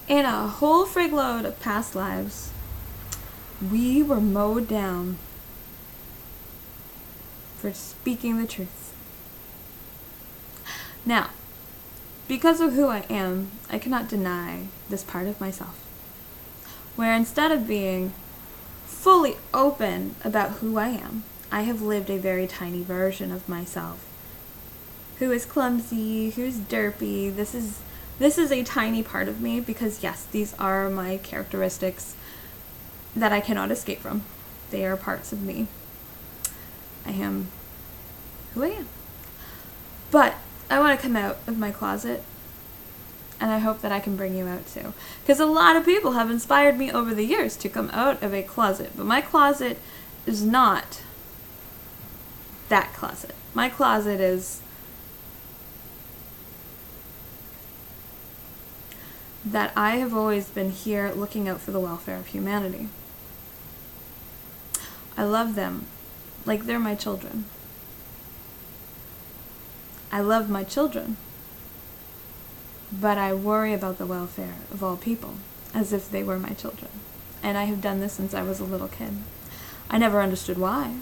In a whole frig load of past lives, we were mowed down for speaking the truth. Now, because of who I am, I cannot deny this part of myself, where instead of being fully open about who I am, I have lived a very tiny version of myself, who is clumsy, who's derpy. This is a tiny part of me because, yes, these are my characteristics that I cannot escape from. They are parts of me. I am who I am. But I want to come out of my closet, and I hope that I can bring you out too. Because a lot of people have inspired me over the years to come out of a closet, but my closet is not that closet. My closet is that I have always been here looking out for the welfare of humanity. I love them like they're my children. I love my children, but I worry about the welfare of all people as if they were my children. And I have done this since I was a little kid. I never understood why.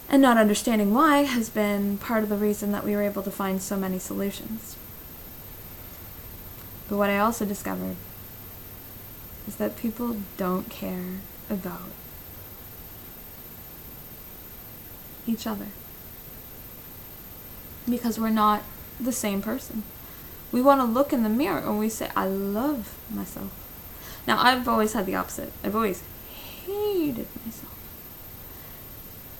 And not understanding why has been part of the reason that we were able to find so many solutions. But what I also discovered is that people don't care about each other. Because we're not the same person. We want to look in the mirror and we say, I love myself. Now, I've always had the opposite. I've always hated myself.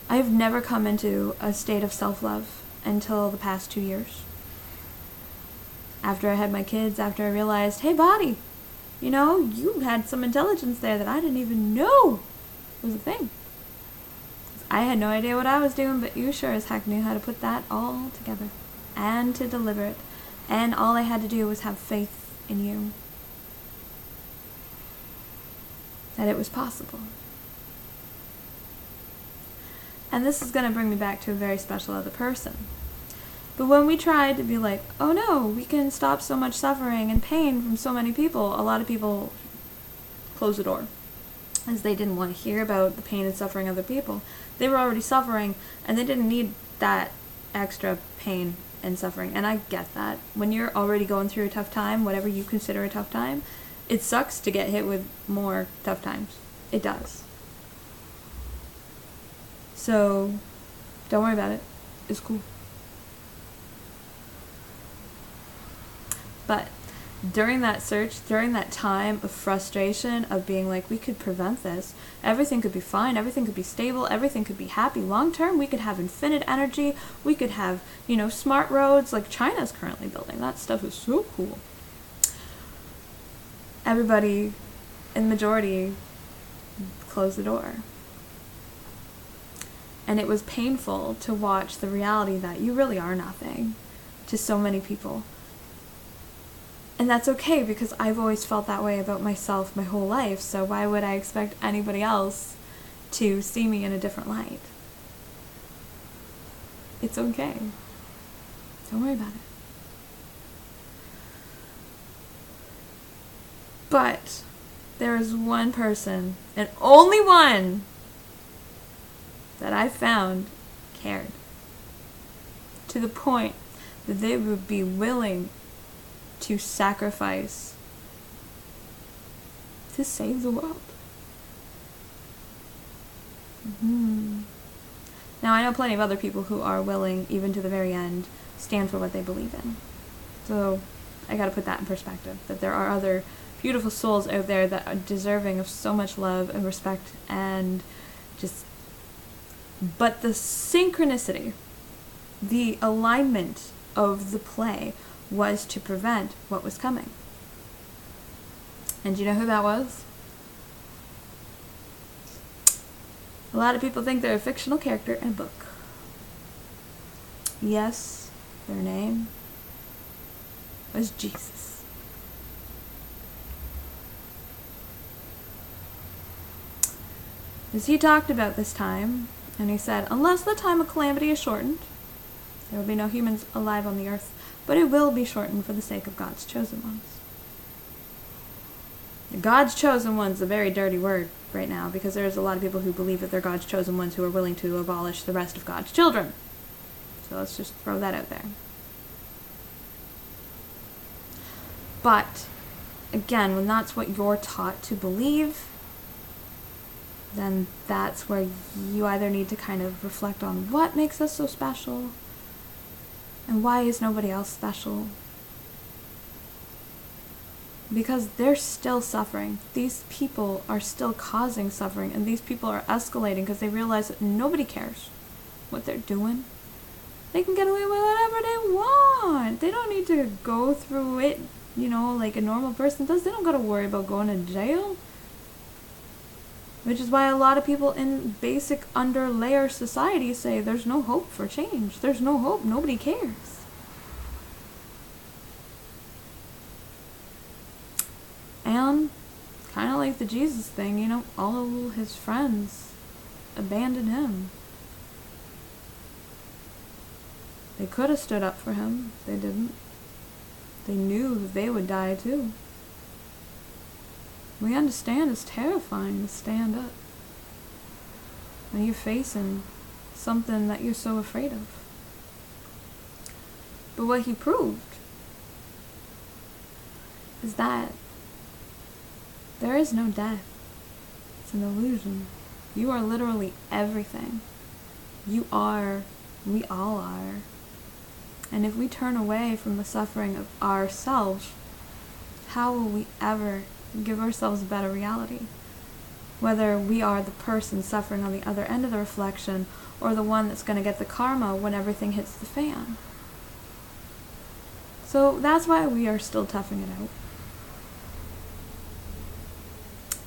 I've never come into a state of self-love until the past 2 years. After I had my kids, after I realized, hey, body, you had some intelligence there that I didn't even know was a thing. I had no idea what I was doing, but you sure as heck knew how to put that all together and to deliver it. And all I had to do was have faith in you. That it was possible. And this is going to bring me back to a very special other person. But when we tried to be like, oh no, we can stop so much suffering and pain from so many people, a lot of people closed the door. As they didn't want to hear about the pain and suffering of other people. They were already suffering, and they didn't need that extra pain and suffering. And I get that. When you're already going through a tough time, whatever you consider a tough time, it sucks to get hit with more tough times. It does. So, don't worry about it. It's cool. But during that search, during that time of frustration, of being like, we could prevent this, everything could be fine, everything could be stable, everything could be happy long term, we could have infinite energy, we could have, smart roads like China's currently building. That stuff is so cool. Everybody, in the majority, closed the door. And it was painful to watch the reality that you really are nothing to so many people. And that's okay, because I've always felt that way about myself my whole life, so why would I expect anybody else to see me in a different light? It's okay. Don't worry about it. But there is one person, and only one, that I found cared. To the point that they would be willing to sacrifice to save the world. Now, I know plenty of other people who are willing, even to the very end, stand for what they believe in. So, I gotta put that in perspective, that there are other beautiful souls out there that are deserving of so much love and respect and but the synchronicity, the alignment of the play was to prevent what was coming. And do you know who that was? A lot of people think they're a fictional character in a book. Yes, their name was Jesus. As he talked about this time, and he said, unless the time of calamity is shortened, there will be no humans alive on the earth. but it will be shortened for the sake of God's chosen ones. God's chosen one's a very dirty word right now, because there's a lot of people who believe that they're God's chosen ones who are willing to abolish the rest of God's children. So let's just throw that out there. But, again, when that's what you're taught to believe, then that's where you either need to kind of reflect on what makes us so special, and why is nobody else special? Because they're still suffering. These people are still causing suffering, and these people are escalating because they realize that nobody cares what they're doing. They can get away with whatever they want. They don't need to go through it, like a normal person does. They don't got to worry about going to jail. Which is why a lot of people in basic underlayer society say there's no hope for change. There's no hope. Nobody cares. And kind of like the Jesus thing, all his friends abandoned him. They could have stood up for him. They didn't. They knew that they would die too. We understand it's terrifying to stand up when you're facing something that you're so afraid of. But what he proved is that there is no death. It's an illusion. You are literally everything. You are. We all are. And if we turn away from the suffering of ourselves, how will we ever give ourselves a better reality? Whether we are the person suffering on the other end of the reflection, or the one that's going to get the karma when everything hits the fan. So that's why we are still toughing it out.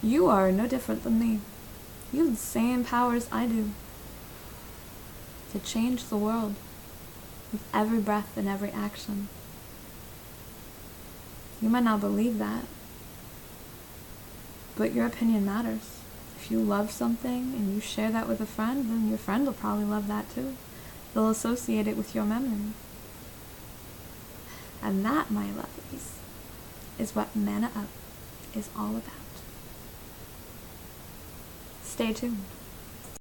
You are no different than me. You have the same powers I do to change the world with every breath and every action. You might not believe that, but your opinion matters. If you love something and you share that with a friend, then your friend will probably love that too. They'll associate it with your memory. And that, my lovelies, is what Manna Up is all about. Stay tuned.